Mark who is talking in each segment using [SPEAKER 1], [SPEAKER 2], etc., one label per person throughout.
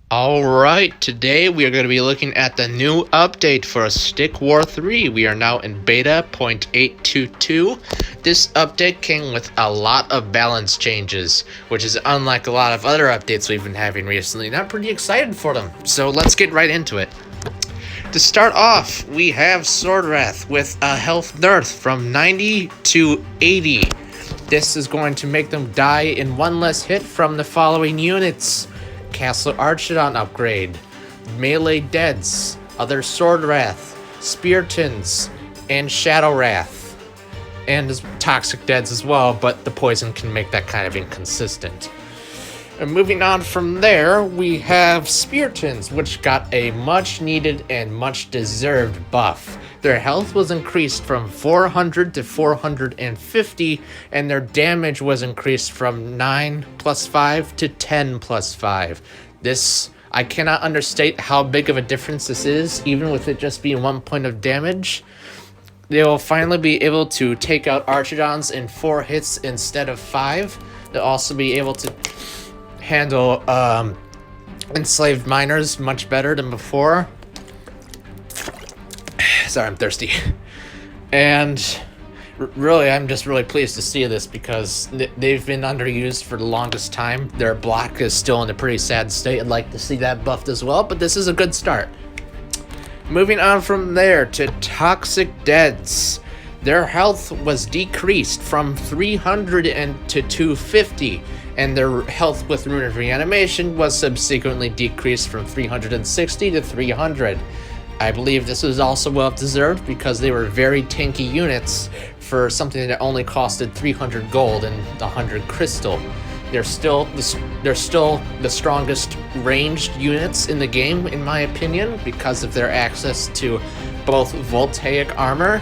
[SPEAKER 1] Alright, today we are going to be looking at the new update for Stick War 3. We are now in beta 0.822. This update came with a lot of balance changes, which is unlike a lot of other updates we've been having recently. And I'm pretty excited for them, so let's get right into it. To start off, we have Sword Wrath with a health nerf from 90 to 80. This is going to make them die in one less hit from the following units: Castle Archidon upgrade, Melee Deads, other Sword Wrath, Speartons, and Shadow Wrath. And Toxic Deads as well, but the poison can make that kind of inconsistent. And moving on from there, we have Speartons, which got a much needed and much deserved buff. Their health was increased from 400 to 450, and their damage was increased from 9 plus 5 to 10 plus 5. This, I cannot understate how big of a difference this is, even with it just being 1 point of damage. They will finally be able to take out Archidons in 4 hits instead of 5. They'll also be able to handle enslaved miners much better than before. Sorry, I'm thirsty. And really, I'm just really pleased to see this because they've been underused for the longest time. Their block is still in a pretty sad state. I'd like to see that buffed as well, but this is a good start. Moving on from there to Toxic Deads. Their health was decreased from 300 to 250, and their health with Rune of Reanimation was subsequently decreased from 360 to 300. I believe this was also well deserved because they were very tanky units for something that only costed 300 gold and 100 crystal. They're still the strongest ranged units in the game, in my opinion, because of their access to both voltaic armor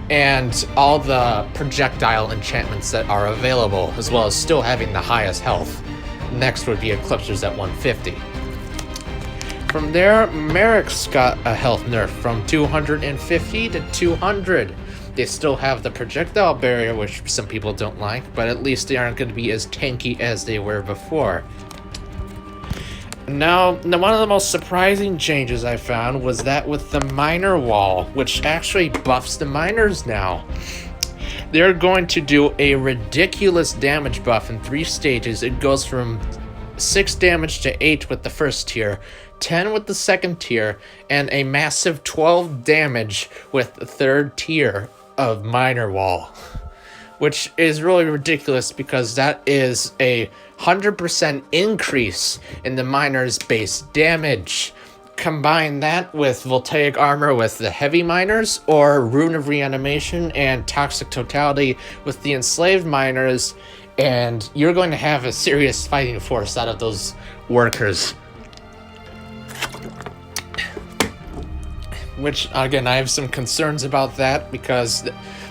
[SPEAKER 1] and all the projectile enchantments that are available, as well as still having the highest health. Next would be Eclipsers at 150. From there, Merrick's got a health nerf from 250 to 200. They still have the projectile barrier, which some people don't like, but at least they aren't going to be as tanky as they were before. Now, one of the most surprising changes I found was that with the miner wall, which actually buffs the miners now. They're going to do a ridiculous damage buff in 3 stages. It goes from 6 damage to 8 with the first tier, 10 with the second tier, and a massive 12 damage with the third tier of miner wall. Which is really ridiculous because that is a 100% increase in the miner's base damage. Combine that with voltaic armor with the heavy miners, or Rune of Reanimation and Toxic Totality with the enslaved miners, and you're going to have a serious fighting force out of those workers. Which, again, I have some concerns about that because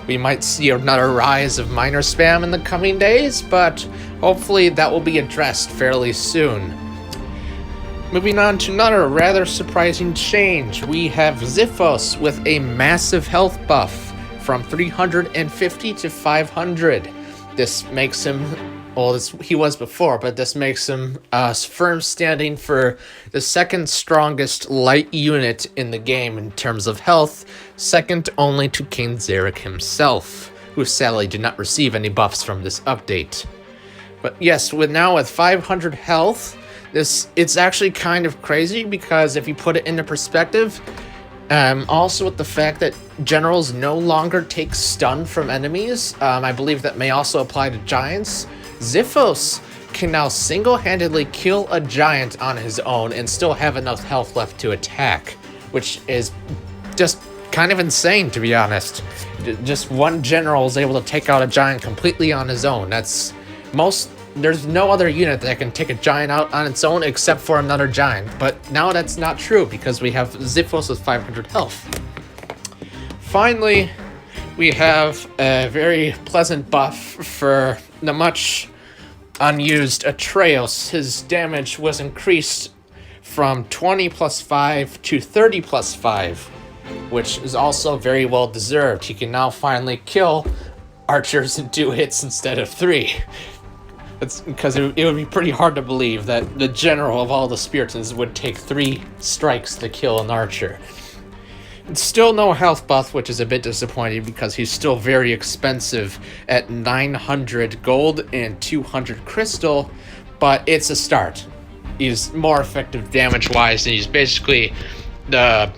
[SPEAKER 1] we might see another rise of miner spam in the coming days, but hopefully that will be addressed fairly soon. Moving on to another rather surprising change, we have Zephos with a massive health buff from 350 to 500. This makes him, well, he was before, but this makes him firm standing for the second strongest light unit in the game in terms of health, second only to King Zarek himself, who sadly did not receive any buffs from this update. But yes, with 500 health, it's actually kind of crazy because if you put it into perspective, also with the fact that generals no longer take stun from enemies, I believe that may also apply to giants. Zephos can now single-handedly kill a giant on his own and still have enough health left to attack, which is just kind of insane, to be honest. Just one general is able to take out a giant completely on his own. There's no other unit that can take a giant out on its own except for another giant, but now that's not true because we have Zephos with 500 health. Finally, we have a very pleasant buff for the much unused Atreus. His damage was increased from 20 plus 5 to 30 plus 5, which is also very well deserved. He can now finally kill archers in 2 hits instead of 3. It's because it would be pretty hard to believe that the general of all the Spiritans would take 3 strikes to kill an archer. It's still no health buff, which is a bit disappointing because he's still very expensive at 900 gold and 200 crystal, but it's a start. He's more effective damage-wise, and he's basically the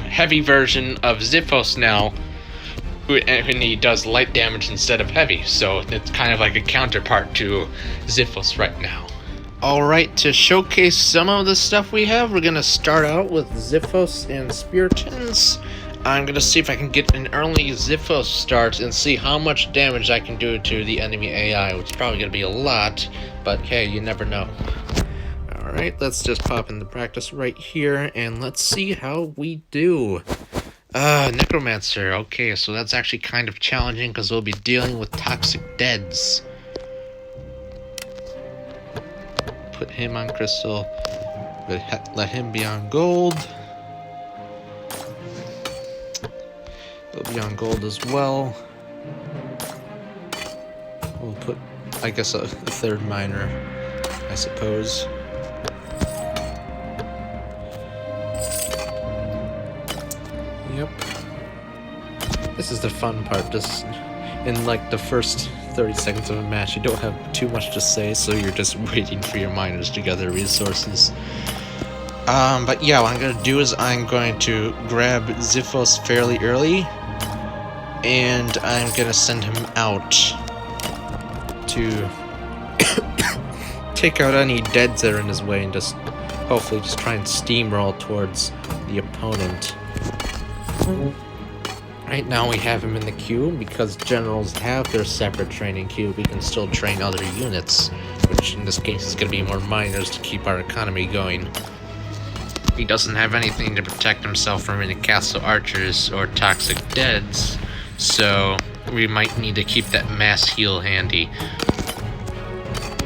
[SPEAKER 1] heavy version of Zephos now, and he does light damage instead of heavy, so it's kind of like a counterpart to Zephos right now. Alright, to showcase some of the stuff we have, we're gonna start out with Zephos and Spiritans. I'm gonna see if I can get an early Zephos start and see how much damage I can do to the enemy AI, which is probably gonna be a lot, but hey, you never know. Alright, let's just pop in the practice right here, and let's see how we do. Necromancer. Okay, so that's actually kind of challenging because we'll be dealing with toxic deads. Put him on crystal, but let him be on gold. He'll be on gold as well. We'll put, I guess, a 3rd miner, I suppose. Yep. This is the fun part. Just in like the first 30 seconds of a match, you don't have too much to say, so you're just waiting for your miners to gather resources. But yeah, what I'm gonna do is I'm going to grab Zephos fairly early, and I'm gonna send him out to take out any deads that are in his way, and just hopefully just try and steamroll towards the opponent. Right now we have him in the queue. Because generals have their separate training queue, we can still train other units, which in this case is going to be more miners to keep our economy going. He doesn't have anything to protect himself from any castle archers or toxic deads, so we might need to keep that mass heal handy.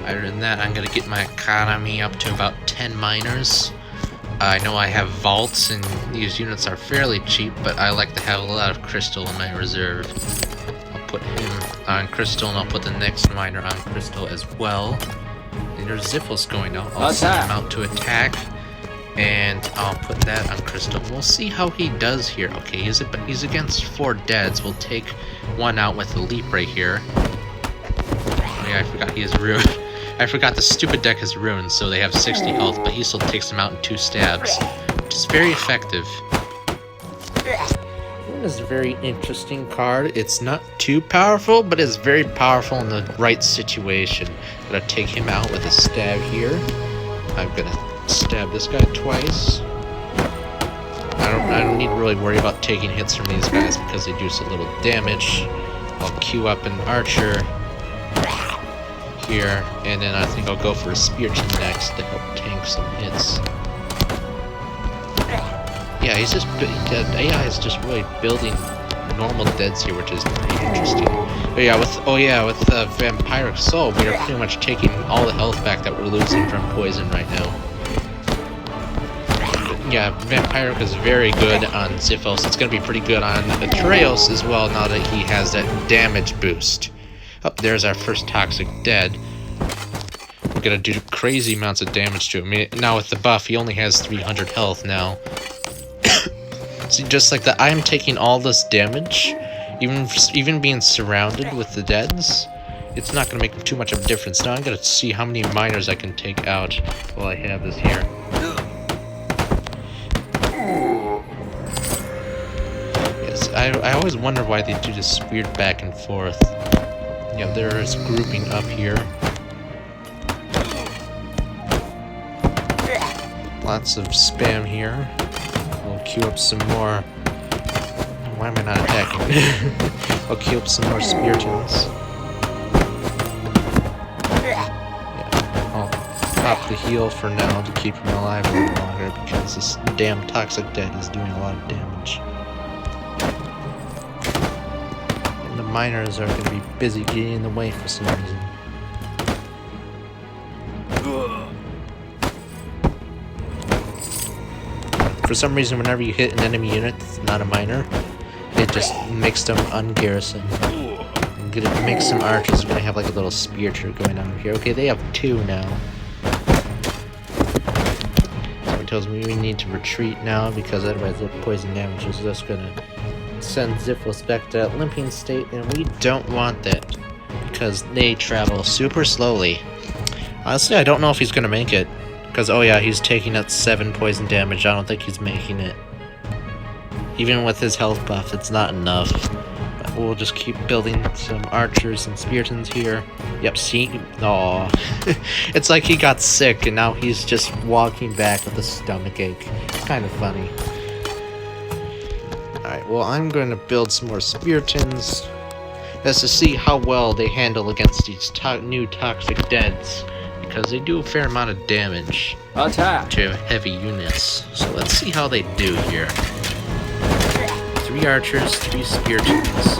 [SPEAKER 1] Other than that, I'm going to get my economy up to about 10 miners. I know I have vaults, and these units are fairly cheap, but I like to have a lot of crystal in my reserve. I'll put him on crystal, and I'll put the next miner on crystal as well. And there's Zephos going out. I'll send him out to attack, and I'll put that on crystal. We'll see how he does here. Okay, he's against 4 deads. We'll take one out with the leap right here. Oh yeah, I forgot he has ruin. I forgot the stupid deck has ruins, so they have 60 health, but he still takes them out in 2 stabs, which is very effective. Ruin is a very interesting card. It's not too powerful, but it's very powerful in the right situation. Gonna take him out with a stab here. I'm gonna stab this guy twice. I don't need to really worry about taking hits from these guys because they do so little damage. I'll queue up an archer here, and then I think I'll go for a Spirit next to help tank some hits. Yeah, he's just AI is just really building normal deads here, which is pretty interesting. But yeah, with Vampiric Soul, we are pretty much taking all the health back that we're losing from poison right now. But yeah, Vampiric is very good on Zephos. It's going to be pretty good on Atreus as well now that he has that damage boost. Oh, there's our first toxic dead. We're gonna do crazy amounts of damage to him. Now with the buff, he only has 300 health now. See, just like that, I am taking all this damage, even being surrounded with the deads. It's not gonna make too much of a difference. Now I'm gonna see how many miners I can take out while I have this here. Yes, I always wonder why they do this weird back and forth. Yeah, there's grouping up here. Lots of spam here. We'll queue up some more. Why am I not attacking? I'll queue up some more Spiritans. Yeah, I'll pop the heal for now to keep him alive a little longer because this damn toxic dead is doing a lot of damage. The miners are going to be busy getting in the way for some reason. For some reason, whenever you hit an enemy unit that's not a miner, it just makes them ungarrison. And gonna make some archers. We're gonna have like a little spear tree going on here. Okay, they have 2 now. So it tells me we need to retreat now because otherwise the poison damage is just gonna send Zephos back to that limping state, and we don't want that because they travel super slowly. Honestly, I don't know if he's gonna make it because, oh yeah, he's taking out 7 poison damage. I don't think he's making it. Even with his health buff, it's not enough. But we'll just keep building some archers and speartons here. Yep, see? Aww. It's like he got sick and now he's just walking back with a stomachache. It's kind of funny. Alright, well, I'm going to build some more speartons. That's to see how well they handle against these new toxic deads. Because they do a fair amount of damage to heavy units. So let's see how they do here. 3 archers, 3 speartons.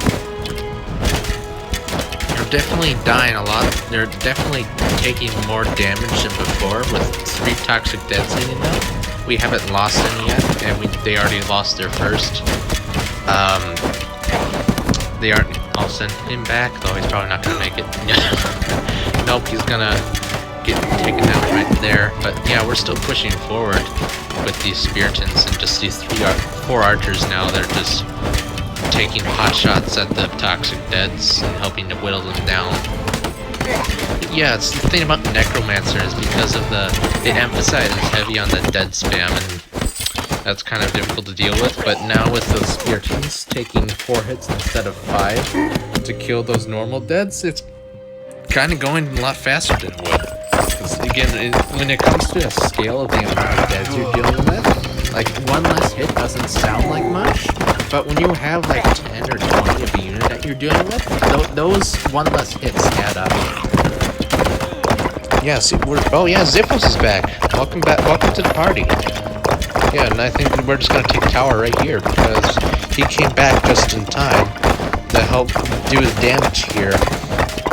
[SPEAKER 1] They're definitely dying a lot. They're definitely taking more damage than before with 3 toxic deads leading them. We haven't lost any yet, and they already lost their first. They aren't. I'll send him back, though he's probably not gonna make it. Nope, he's gonna get taken out right there. But yeah, we're still pushing forward with these speartons and just these 4 archers now. They're just taking pot shots at the toxic deads and helping to whittle them down. But yeah, it's the thing about Necromancer is because of it emphasizes heavy on the dead spam, and that's kind of difficult to deal with. But now with those speartons taking 4 hits instead of 5 to kill those normal deads, it's kind of going a lot faster than it would. Again, when it comes to a scale of the amount of deads you're dealing with, like 1 less hit doesn't sound like much, but when you have like 10 or 20 of a unit that you're dealing with, those 1 less hits add up. Yeah, see, oh yeah, Zephos is back. Welcome back. Welcome to the party. Yeah, and I think we're just gonna take tower right here because he came back just in time to help do the damage here.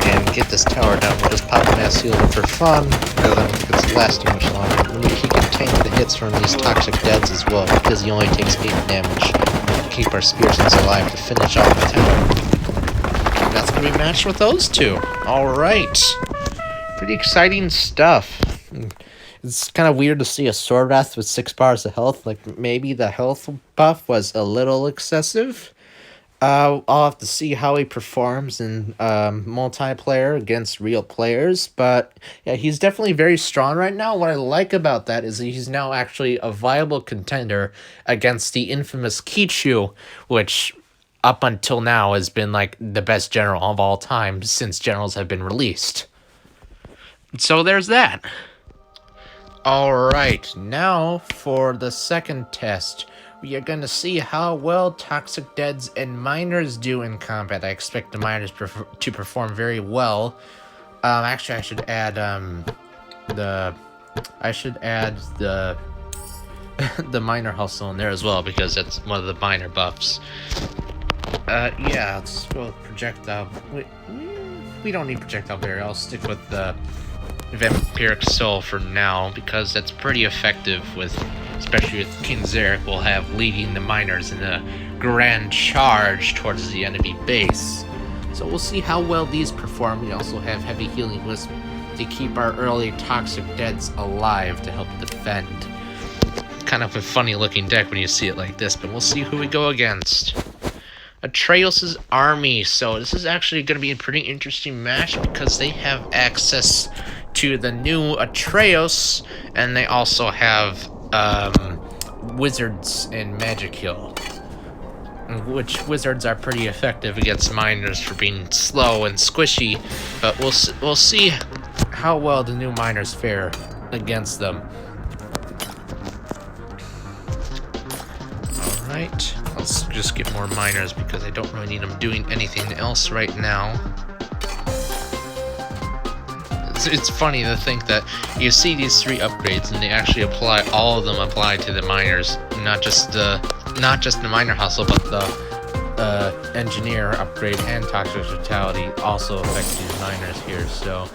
[SPEAKER 1] And get this tower down. We'll just pop mass healer for fun, because I don't think it's lasting much longer. And he can tank the hits from these toxic deads as well, because he only takes 8 damage. We'll keep our speartons alive to finish off the tower. And that's gonna be matched with those 2. Alright. Pretty exciting stuff. It's kind of weird to see a Sword Wrath with 6 bars of health. Like, maybe the health buff was a little excessive. I'll have to see how he performs in multiplayer against real players, but yeah, he's definitely very strong right now. What I like about that is he's now actually a viable contender against the infamous Kichu, which up until now has been like the best general of all time since generals have been released. So there's that. Alright, now for the second test. We are going to see how well Toxic Deads and Miners do in combat. I expect the Miners to perform very well. Actually, I should add the the Miner Hustle in there as well, because that's one of the Miner buffs. Yeah, let's go with Projectile. We don't need Projectile Barrier. I'll stick with the Vampiric Soul for now, because that's pretty effective with, especially with King Zarek will have leading the Miners in a grand charge towards the enemy base. So we'll see how well these perform. We also have Heavy Healing Wisp to keep our early Toxic Deads alive to help defend. Kind of a funny looking deck when you see it like this, but we'll see who we go against. Atreus' army. So this is actually going to be a pretty interesting match because they have access to the new Atreus, and they also have wizards and magic heal, which wizards are pretty effective against miners for being slow and squishy, but we'll see how well the new miners fare against them. Alright, let's just get more miners because I don't really need them doing anything else right now. It's funny to think that you see these 3 upgrades and they actually apply, all of them apply to the miners, not just the miner hustle, but the engineer upgrade and toxic fatality also affect these miners here. So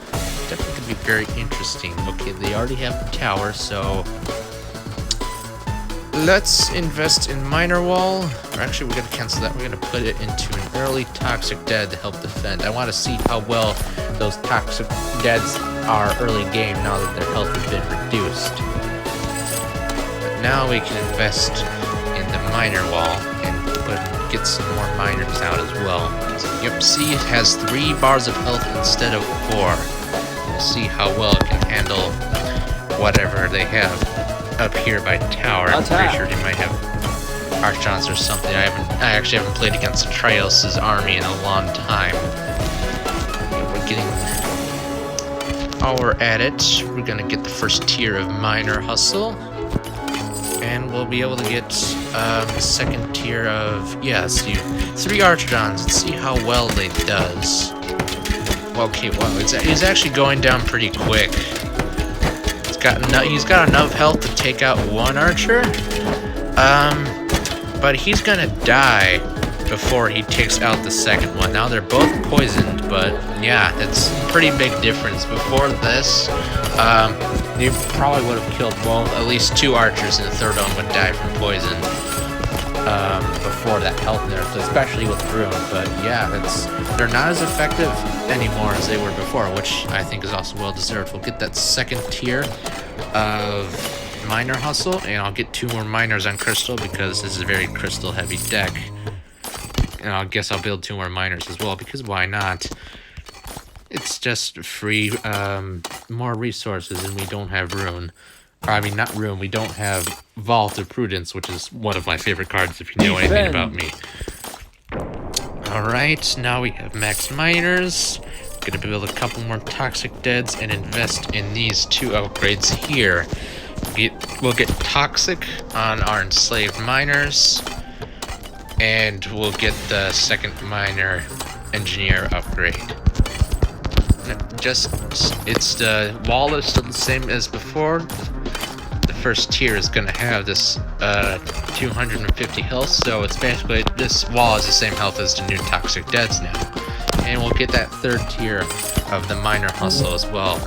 [SPEAKER 1] definitely could be very interesting. Okay, they already have the tower, so let's invest in Miner Wall. Or actually, we're going to cancel that. We're going to put it into an early Toxic Dead to help defend. I want to see how well those Toxic Deads are early game now that their health has been reduced. But now we can invest in the Miner Wall and get some more miners out as well. Yep, see, it has 3 bars of health instead of 4. We'll see how well it can handle whatever they have up here by tower. I'm pretty sure they might have Archons or something. I actually haven't played against Atreus' army in a long time. We're getting while we're at it, we're gonna get the first tier of Miner Hustle. And we'll be able to get the second tier of, let's do 3 Archons. Let's see how well they does. Okay, well, he's actually going down pretty quick. He's got enough health to take out 1 archer. But he's gonna die before he takes out the second one. Now they're both poisoned, but yeah, it's a pretty big difference. Before this, you probably would have killed, well, at least 2 archers, and the third one would die from poison before that health nerf, especially with Rune. But yeah, they're not as effective anymore as they were before, which I think is also well deserved. We'll get that second tier of Miner Hustle, and I'll get 2 more miners on Crystal because this is a very crystal heavy deck. And I guess I'll build 2 more miners as well, because why not? It's just free, more resources, and we don't have Rune. Or, I mean, not Rune, we don't have Vault of Prudence, which is one of my favorite cards if you know anything about me. Alright, now we have max miners. Gonna build a couple more Toxic Deads and invest in these 2 upgrades here. We'll get Toxic on our enslaved miners, and we'll get the second miner engineer upgrade. It's the wall is still the same as before. The first tier is gonna have this 250 health, so it's basically, this wall is the same health as the new Toxic Deads now. And we'll get that third tier of the Miner Hustle as well.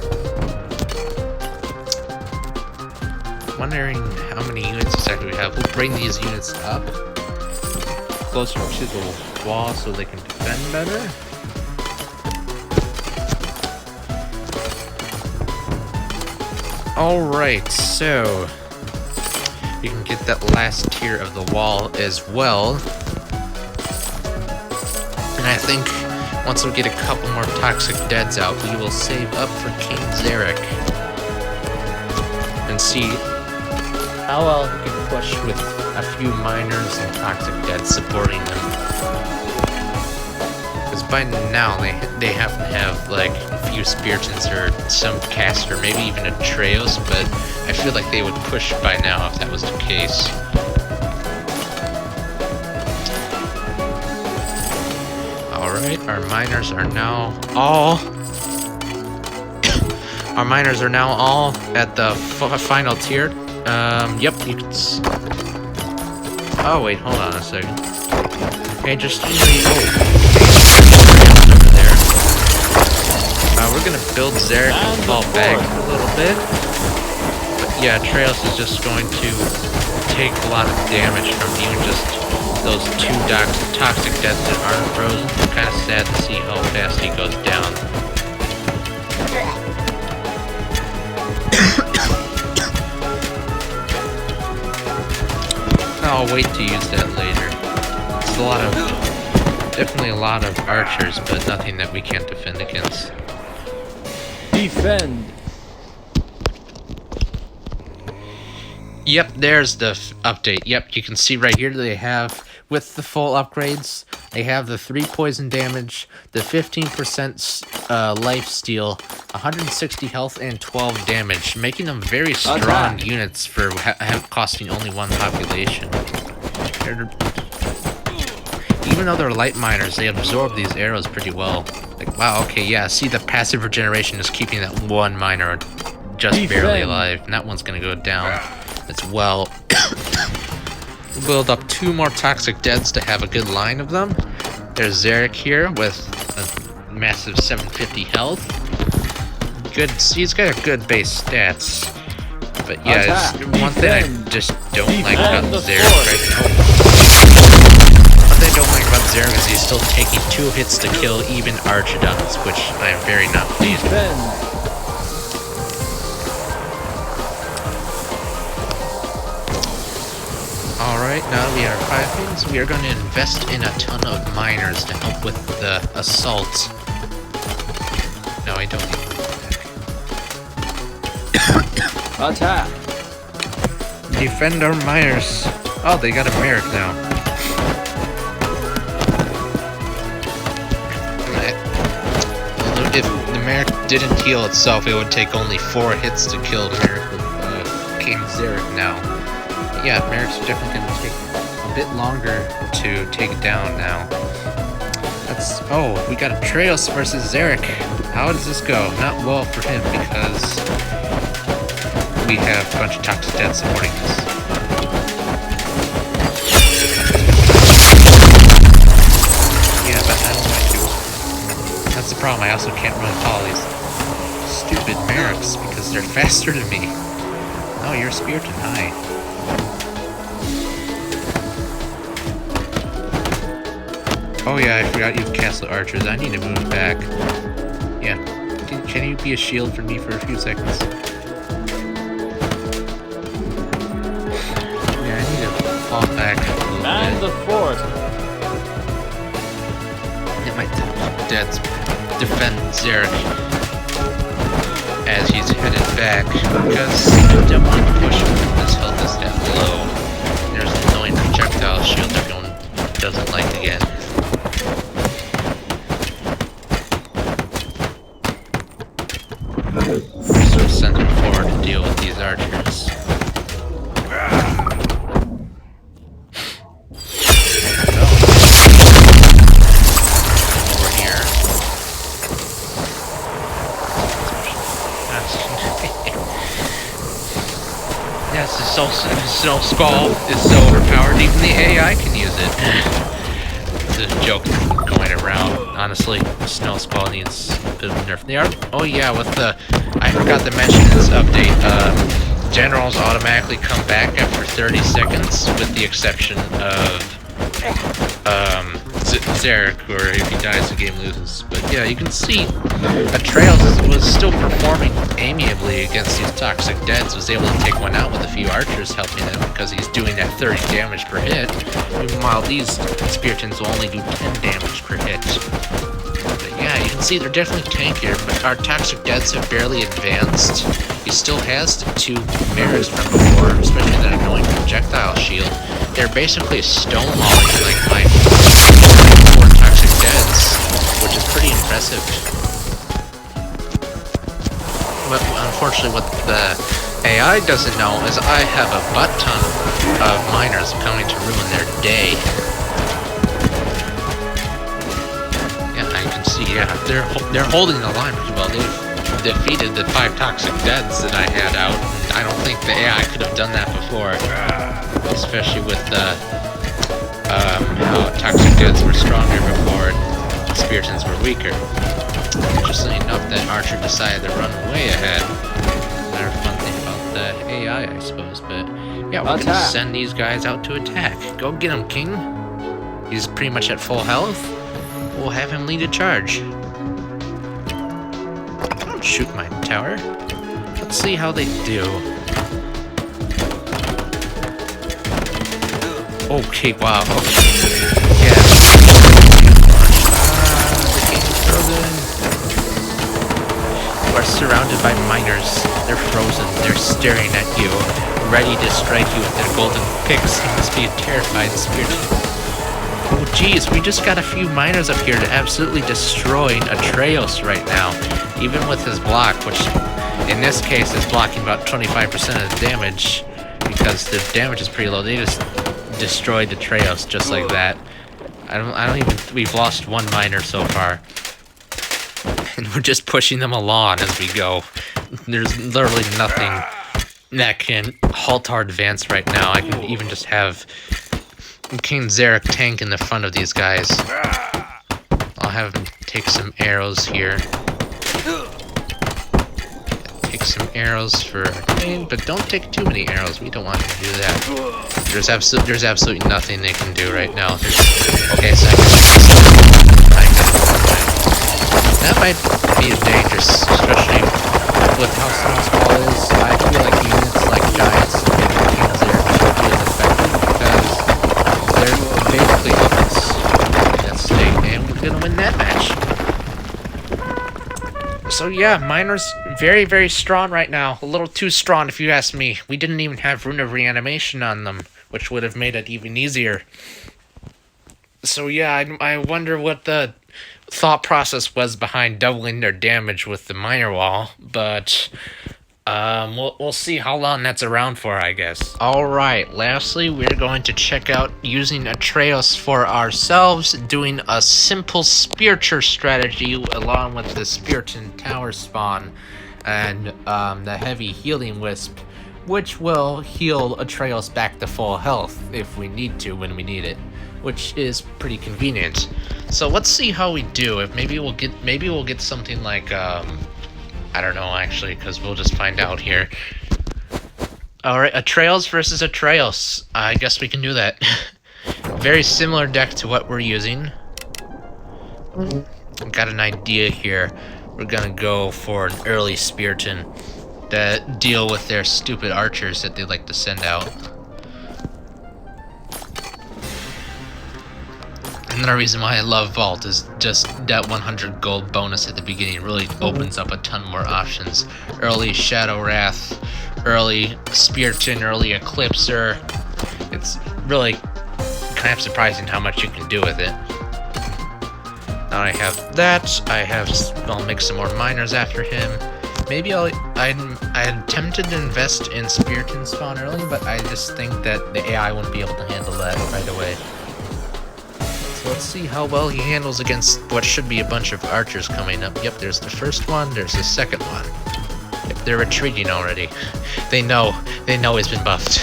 [SPEAKER 1] Wondering how many units exactly we have. We'll bring these units up closer to the wall so they can defend better. Alright, so you can get that last tier of the wall as well. And I think once we get a couple more Toxic Deads out, we will save up for King Zarek and see how well he can push with a few miners and Toxic Deads supporting them. Because by now they have to have like a few Spiritans or some caster, maybe even a Atreus, but I feel like they would push by now if that was the case. Alright, our miners are now all at the final tier. Yep, you can oh wait, hold on a second. Okay, just over there. We're gonna build Zarek and fall back a little bit. But yeah, Atreus is just going to take a lot of damage from even just those 2 Toxic Deaths that aren't frozen. It's kind of sad to see how fast he goes down. I'll wait to use that later. It's definitely a lot of archers, but nothing that we can't defend against.
[SPEAKER 2] Defend!
[SPEAKER 1] Yep, there's the update. Yep, you can see right here they have, with the full upgrades, they have the 3 poison damage, the 15% life steal, 160 health, and 12 damage, making them very strong units for costing only 1 population. Even though they're light miners, they absorb these arrows pretty well. Like, wow, okay, yeah, see, the passive regeneration is keeping that 1 miner just barely alive, and that one's gonna go down as well. We'll build up 2 more Toxic Deads to have a good line of them. There's Zarek here with a massive 750 health. Good, he's got a good base stats. But yeah, one thing I just don't like about Zarek right now. One thing I don't like about Zarek is he's still taking 2 hits to kill even Archidons, which I am very not pleased with. Alright, now that we are 5 things, we are going to invest in a ton of miners to help with the assault. No, I don't need to move back.
[SPEAKER 2] Attack!
[SPEAKER 1] Defend our miners. Oh, they got a Merrick now. If the Merrick didn't heal itself, it would take only 4 hits to kill the Merrick with King Zarek now. Yeah, Merrick's definitely going to take a bit longer to take down now. Oh, we got Atreus versus Zarek. How does this go? Not well for him because we have a bunch of toxic dead supporting us. Yeah, but I don't like to. That's the problem, I also can't run polys. Stupid Merricks, because they're faster than me. Oh, you're a Spiriton, hi. Oh yeah, I forgot you have Castle Archers. I need to move back. Yeah. Can you be a shield for me for a few seconds? Yeah, I need to fall back a little
[SPEAKER 2] Man
[SPEAKER 1] bit.
[SPEAKER 2] the fort!
[SPEAKER 1] Yeah, my dad's defend Zarek as he's headed back because I don't want to push him when his health is that low. There's an annoying projectile shield everyone doesn't like again. So send him forward to deal with these archers. Over here. Yes, the Snow Skull is so overpowered, even the AI can use it. It's a joke going around. Honestly, the Snow Skull needs a bit of a nerf. They are. Oh yeah, with the. I forgot to mention in this update. Generals automatically come back after 30 seconds, with the exception of Zarek, or if he dies, the game loses. But yeah, you can see Atreus was still performing amiably against these toxic deads. Was able to take one out with a few archers helping him because he's doing that 30 damage per hit. Meanwhile, these Spiritons will only do 10 damage per hit. But yeah, you can see they're definitely tankier, but our toxic deads have barely advanced. He still has the 2 mirrors from before, especially that annoying projectile shield. They're basically stonewalling like my 4 toxic deads, which is pretty impressive. But unfortunately, what the AI doesn't know is I have a butt ton of miners coming to ruin their day. Yeah, I can see. Yeah, they're holding the line pretty well. They've defeated the 5 toxic deads that I had out. And I don't think the AI could have done that before, especially with how toxic deads were stronger before and Spiritons were weaker. Interestingly enough, that Archer decided to run way ahead. Another fun thing about the AI, I suppose. But yeah, we're gonna send these guys out to attack. Go get him, King. He's pretty much at full health. We'll have him lead a charge. Don't shoot my tower. Let's see how they do. Okay, wow. Okay. Yeah. The king's frozen. You are surrounded by miners. They're frozen. They're staring at you, ready to strike you with their golden picks. You must be a terrified spirit. Oh geez, we just got a few miners up here to absolutely destroying Atreus right now. Even with his block, which in this case is blocking about 25% of the damage, because the damage is pretty low. They just destroyed Atreus just like that. I don't even. We've lost 1 miner so far, and we're just pushing them along as we go. There's literally nothing that can halt our advance right now. I can even just have King Zarek tank in the front of these guys. I'll have him take some arrows here. Take some arrows for Arcane, but don't take too many arrows. We don't want to do that. There's absolutely nothing they can do right now. Okay, so that might be dangerous, especially with how Snowskull is. I feel like units like Giants and Kings are really effective because they're basically helpless in that state, and we're gonna win that match. So yeah, Miner's very, very strong right now. A little too strong if you ask me. We didn't even have Rune of Reanimation on them, which would have made it even easier. So yeah, I wonder what the thought process was behind doubling their damage with the Miner Wall, but we'll see how long that's around for, I guess. Alright, lastly, we're going to check out using Atreus for ourselves, doing a simple Spiriture strategy along with the Spiriton Tower spawn and the heavy healing wisp, which will heal Atreus back to full health if we need to when we need it, which is pretty convenient. So let's see how we do. If maybe we'll get something like I don't know actually, because we'll just find out here. Alright, Atreus versus Atreus. I guess we can do that. Very similar deck to what we're using. Got an idea here. We're gonna go for an early Spiriton that deal with their stupid archers that they like to send out. Another reason why I love Vault is just that 100 gold bonus at the beginning really opens up a ton more options. Early Shadow Wrath, early Spiriton, early Eclipser. It's really kind of surprising how much you can do with it. Now I have that. I'll make some more miners after him. Maybe I'm tempted to invest in Spiriton spawn early, but I just think that the AI wouldn't be able to handle that right away. Let's see how well he handles against what should be a bunch of archers coming up. Yep, there's the first one, there's the second one. Yep, they're retreating already. They know he's been buffed.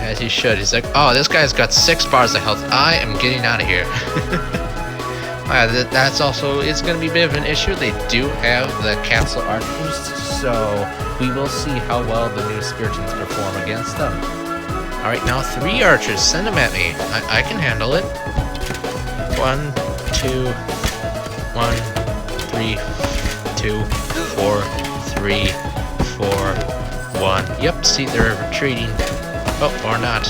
[SPEAKER 1] As he should. He's like, oh, this guy's got 6 bars of health. I am getting out of here. That's also, it's going to be a bit of an issue. They do have the castle archers, so we will see how well the new Spiritons perform against them. Alright, now 3 archers. Send them at me. I can handle it. 1, 2, 1, 3, 2, 4, 3, 4, 1. Yep, see, they're retreating. Oh, or not.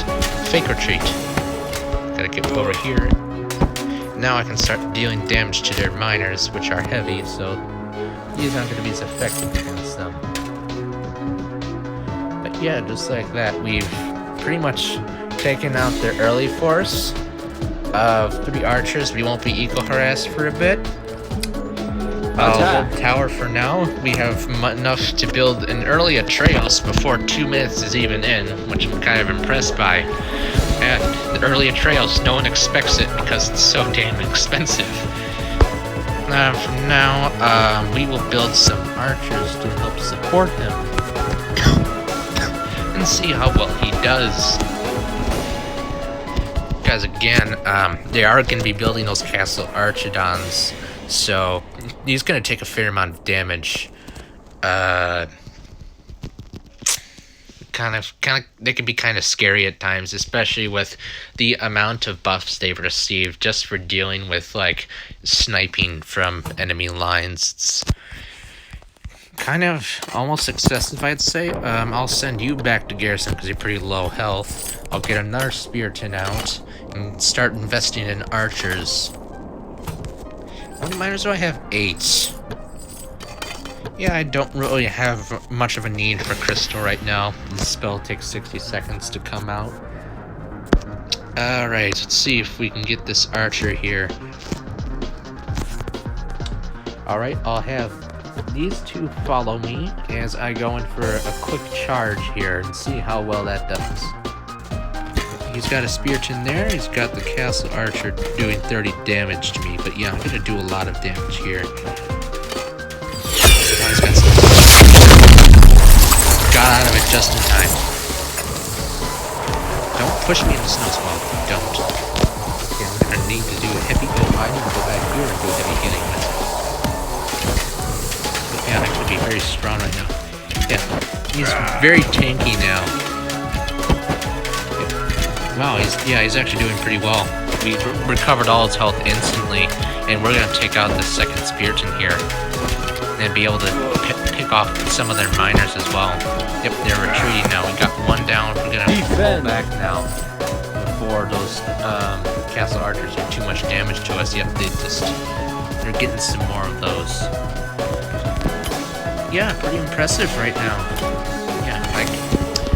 [SPEAKER 1] Fake retreat. Gotta get over here. Now I can start dealing damage to their miners, which are heavy, so these aren't going to be as effective against them. But yeah, just like that, we've pretty much taken out their early force of 3 archers. We won't be eco-harassed for a bit. I'll hold tower for now. We have enough to build an early Atreus before 2 minutes is even in, which I'm kind of impressed by. And the early Atreus, no one expects it because it's so damn expensive. From now, we will build some archers to help support him. And see how well he does. Because again, they are going to be building those castle archidons, so he's going to take a fair amount of damage. They can be kind of scary at times, especially with the amount of buffs they've received just for dealing with like sniping from enemy lines. It's kind of almost excessive, I'd say. I'll send you back to Garrison because you're pretty low health. I'll get another Spiriton out and start investing in archers. How many miners do I have? 8. Yeah, I don't really have much of a need for crystal right now. The spell takes 60 seconds to come out. Alright, let's see if we can get this archer here. Alright, I'll have these 2 follow me as I go in for a quick charge here and see how well that does. He's got a Spiriton there, he's got the castle archer doing 30 damage to me, but yeah, I'm gonna do a lot of damage here. Got out of it just in time. Don't push me in the snow squall. Don't. Okay, I'm gonna need to do heavy. Oh, I need to go back here and do heavy healing with it. Yeah, that could be very strong right now. Yeah, he's very tanky now. Wow, he's actually doing pretty well. We recovered all his health instantly, and we're gonna take out the second Spiriton here, and be able to pick off some of their miners as well. Yep, they're retreating now. We got one down. We're gonna pull back now before those castle archers do too much damage to us. Yep, they're getting some more of those. Yeah, pretty impressive right now. Yeah,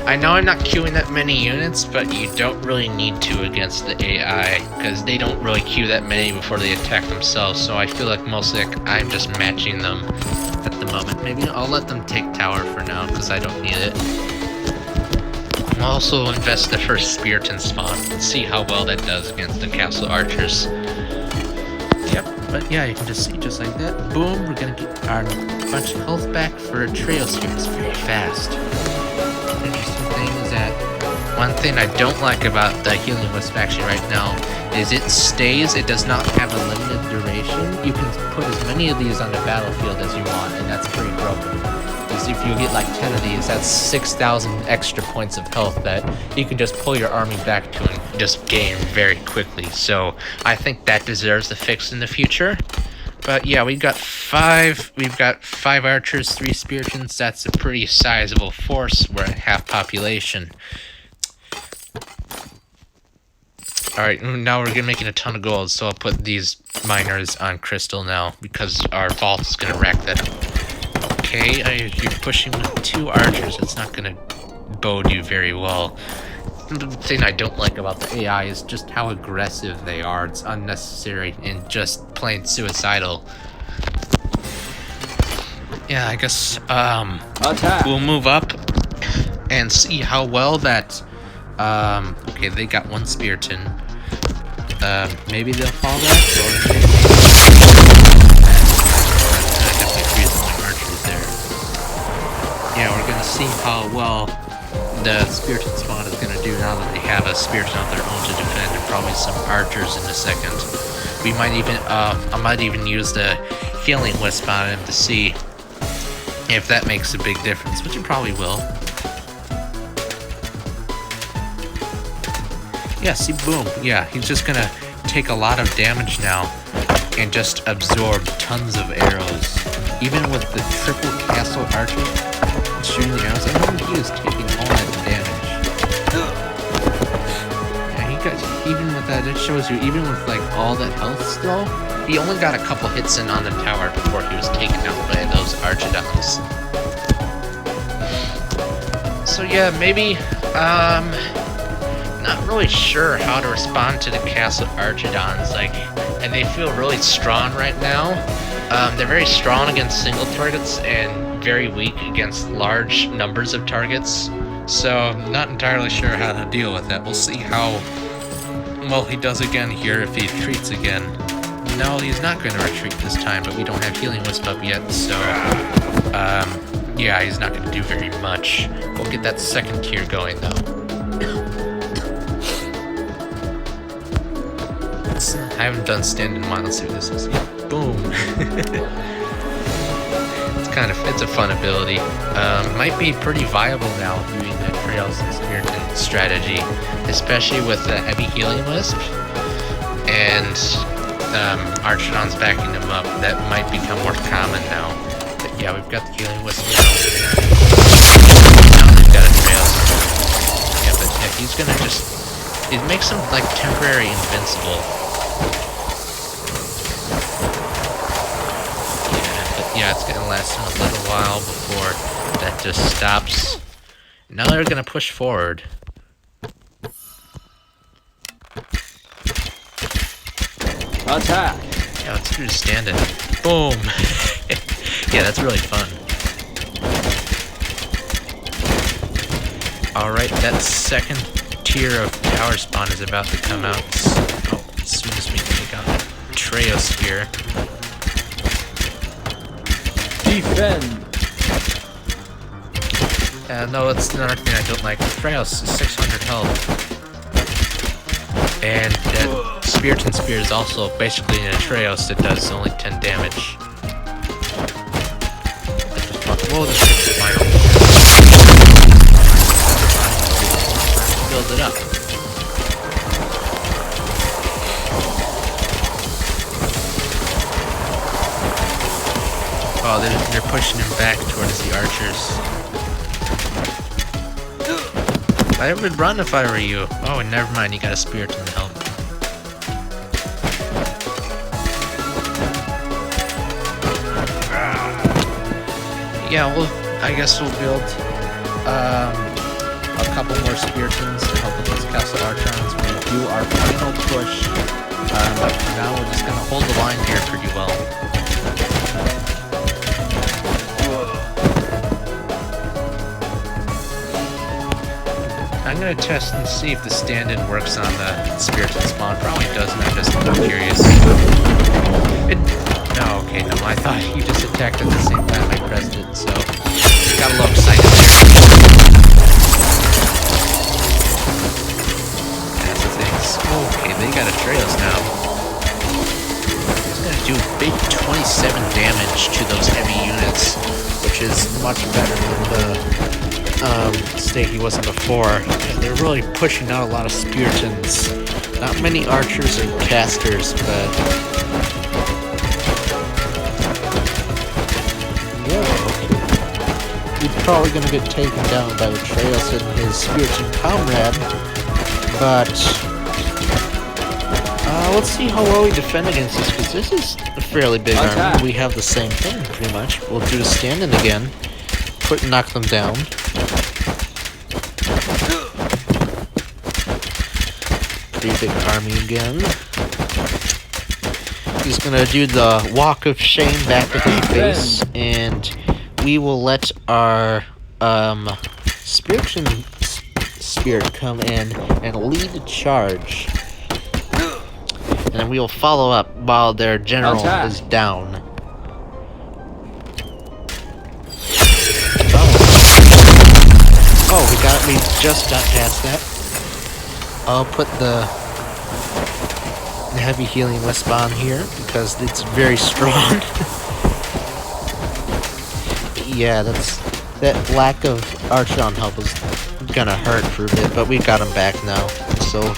[SPEAKER 1] I know I'm not queuing that many units, but you don't really need to against the AI, because they don't really queue that many before they attack themselves, so I feel like mostly I'm just matching them at the moment. Maybe I'll let them take tower for now, because I don't need it. I'll also invest the first Spiriton spawn and see how well that does against the castle archers. Yep, but yeah, you can just see just like that. Boom, we're gonna get our bunch of health back for Atreus here. It's very fast. Interesting thing is that one thing I don't like about the Healing Wisp actually right now is it stays. It does not have a limited duration. You can put as many of these on the battlefield as you want, and that's pretty broken. Because if you get like 10 of these, that's 6,000 extra points of health that you can just pull your army back to and just gain very quickly. So I think that deserves a fix in the future. But yeah, we've got five archers, 3 Spiritons. That's a pretty sizable force. We're at half population. Alright, now we're making a ton of gold, so I'll put these miners on crystal now, because our vault is going to rack that up. Okay, you're pushing with 2 archers. It's not going to bode you very well. The thing I don't like about the AI is just how aggressive they are. It's unnecessary and just plain suicidal. Yeah, I guess we'll move up and see how well that okay, they got 1 Spiriton. Maybe they'll fall back, or definitely freeze my archers there. Yeah, we're gonna see how well the Spiriton spawn is gonna do now that they have a Spiriton of their own to defend, and probably some archers in a second. We might even I might even use the Healing Wisp on him to see if that makes a big difference, which it probably will. Yeah, see, boom. Yeah, he's just gonna take a lot of damage now and just absorb tons of arrows. Even with the triple castle archer shooting the arrows, I think he is taking all that damage. Yeah, he got, even with that, it shows you, even with like all that health still, he only got a couple hits in on the tower before he was taken out by those archidons. So yeah, maybe, not really sure how to respond to the castle archidons, and they feel really strong right now. They're very strong against single targets and very weak against large numbers of targets, so I'm not entirely sure how to deal with that. We'll see how well he does again here if he retreats again. No, he's not going to retreat this time, but we don't have Healing Wisp up yet, so yeah, he's not going to do very much. We'll get that second tier going though. I haven't done stand in mind. Let's see what this is. Yeah, boom. It's a fun ability. Might be pretty viable now doing the Trails and Spiriton strategy, especially with the heavy Healing Wisp and Archidons backing them up. That might become more common now. But yeah, we've got the Healing Wisp now. Now we've got a Trails. Yeah, but yeah, he's gonna just... It makes him like temporary invincible. Yeah, it's gonna last him a little while before that just stops. Now they're gonna push forward.
[SPEAKER 2] Attack!
[SPEAKER 1] Yeah, let's do stand it. Boom! Yeah, that's really fun. Alright, that second tier of tower spawn is about to come out. Oh, as soon as we take out that Treosphere.
[SPEAKER 2] Defend!
[SPEAKER 1] No, that's another thing I don't like. Atreus is 600 health. And that Spiriton Spear is also basically an Atreus that does only 10 damage. Whoa, this is the final. Build it up. Oh, they're pushing him back towards the archers. I would run if I were you. Oh, never mind. You got a spear to help. Yeah, I guess we'll build a couple more speartons to help with those castle archons. We'll do our final push. But for now, we're just gonna hold the line here pretty well. I'm gonna test and see if the stand-in works on the Spirited spawn. Probably doesn't, I'm just curious. No, okay, no, I thought he just attacked at the same time I pressed it, so got a little excited there. That's the things. Okay, they got Atreus now. He's gonna do big 27 damage to those heavy units, which is much better than the state he wasn't before. Yeah, they're really pushing out a lot of speartons. Not many archers or casters, but yeah, okay. He's probably gonna get taken down by Atreus and his Spirited comrade, but let's see how well we defend against this, because this is a fairly big army. We have the same thing, pretty much. We'll do the stand-in again, knock them down. Pretty big army again. He's gonna do the walk of shame back to his face, and we will let our spirit come in and lead the charge, and then we will follow up while their general is down. Oh, we just got past that. I'll put the heavy healing wisp on here because it's very strong. Yeah, that lack of Archon help is gonna hurt for a bit, but we got them back now. So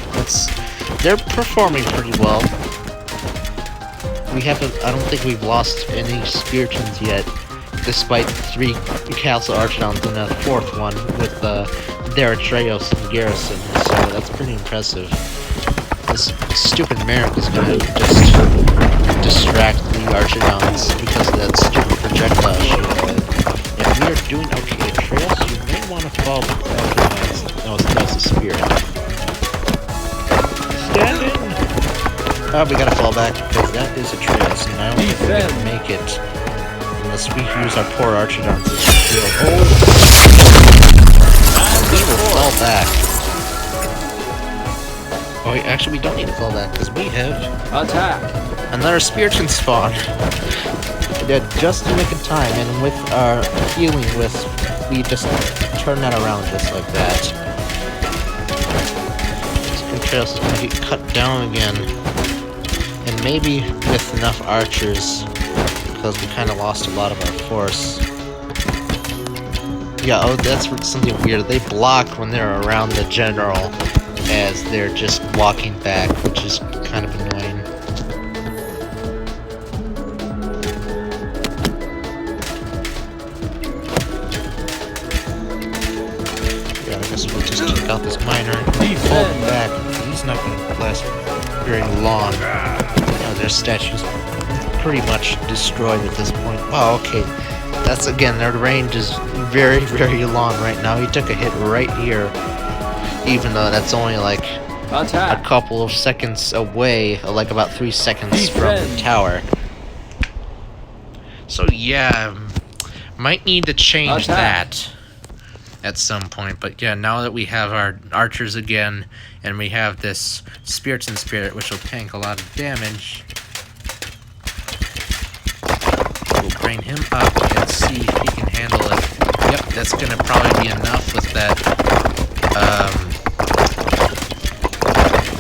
[SPEAKER 1] they're performing pretty well. I don't think we've lost any Spiritons yet, despite 3 Castle Archons and a 4th one with their Atreus in garrison, so that's pretty impressive. This stupid Merrick is gonna just distract the Archidons because of that stupid projectile shield. But if we are doing okay Atreus, you may want to fall back. No, it's a spirit. Stand in! Oh, we gotta fall back because that is Atreus, and I don't think we're gonna make it unless we use our poor Archidons as a shield. Oh! We will fall back. Oh, actually, we don't need to fall back because we have another Spiriton spawn. Yeah, just in the nick of time, and with our healing wisp, we just turn that around just like that. Atreus is gonna get cut down again, and maybe with enough archers, because we kind of lost a lot of our force. Yeah, oh, that's something weird. They block when they're around the general, as they're just walking back, which is kind of annoying. Yeah, I guess we'll just take out this miner and pull him back. He's not going to last very long. Yeah, their statue's pretty much destroyed at this point. Oh, okay. That's, again, their range is very, very long right now. He took a hit right here, even though that's only like a couple of seconds away, like about 3 seconds from the tower. So yeah, might need to change that at some point. But yeah, now that we have our archers again, and we have this Spiriton Spirit, which will tank a lot of damage, we'll bring him up and see if he can handle it. Yep, that's gonna probably be enough with that,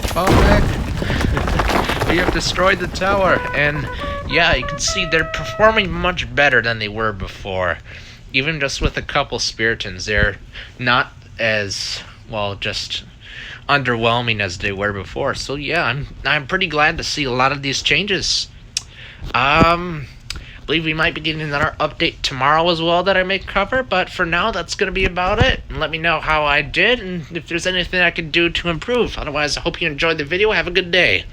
[SPEAKER 1] fall back. We have destroyed the tower, and yeah, you can see they're performing much better than they were before. even just with a couple Spiritons, they're not as, well, just underwhelming as they were before. So yeah, I'm pretty glad to see a lot of these changes. I believe we might be getting another update tomorrow as well that I may cover, but for now that's going to be about it. And let me know how I did and if there's anything I can do to improve. Otherwise, I hope you enjoyed the video. Have a good day.